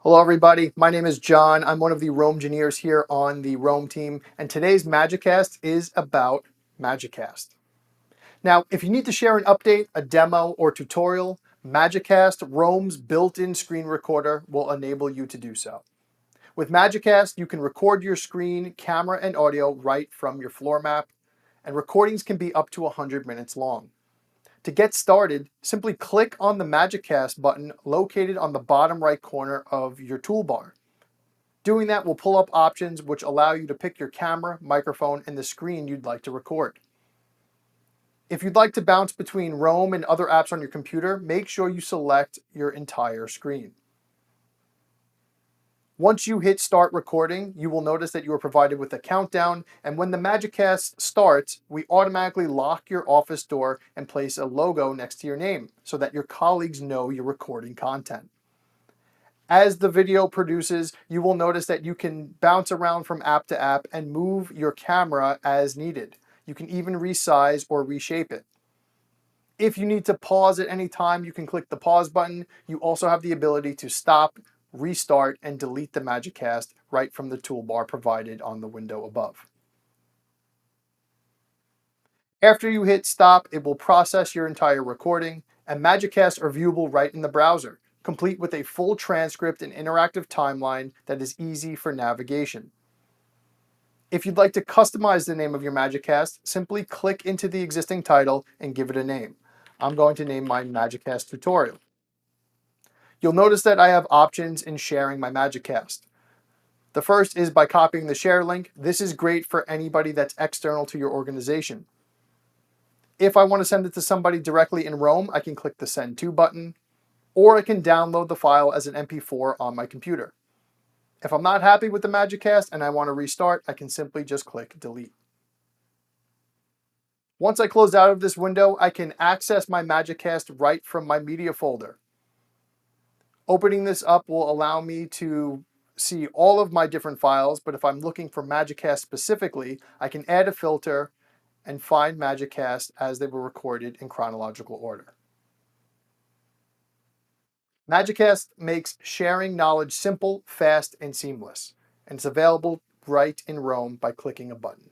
Hello everybody, my name is John. I'm one of the Roam engineers here on the Roam team, and today's Magicast is about Magicast. Now, if you need to share an update, a demo, or tutorial, Magicast, Roam's built-in screen recorder, will enable you to do so. With Magicast, you can record your screen, camera, and audio right from your floor map, and recordings can be up to 100 minutes long. To get started, simply click on the Magicast button located on the bottom right corner of your toolbar. Doing that will pull up options which allow you to pick your camera, microphone, and the screen you'd like to record. If you'd like to bounce between Roam and other apps on your computer, make sure you select your entire screen. Once you hit start recording, you will notice that you are provided with a countdown, and when the Magicast starts, we automatically lock your office door and place a logo next to your name so that your colleagues know you're recording content. As the video produces, you will notice that you can bounce around from app to app and move your camera as needed. You can even resize or reshape it. If you need to pause at any time, you can click the pause button. You also have the ability to stop, restart, and delete the Magicast right from the toolbar provided on the window above. After you hit stop, it will process your entire recording, and Magicasts are viewable right in the browser, complete with a full transcript and interactive timeline that is easy for navigation. If you'd like to customize the name of your Magicast, simply click into the existing title and give it a name. I'm going to name my Magicast tutorial. You'll notice that I have options in sharing my Magicast. The first is by copying the share link. This is great for anybody that's external to your organization. If I want to send it to somebody directly in Roam, I can click the Send To button, or I can download the file as an MP4 on my computer. If I'm not happy with the Magicast and I want to restart, I can simply just click Delete. Once I close out of this window, I can access my Magicast right from my media folder. Opening this up will allow me to see all of my different files, but if I'm looking for Magicast specifically, I can add a filter and find Magicast as they were recorded in chronological order. Magicast makes sharing knowledge simple, fast, and seamless, and it's available right in Roam by clicking a button.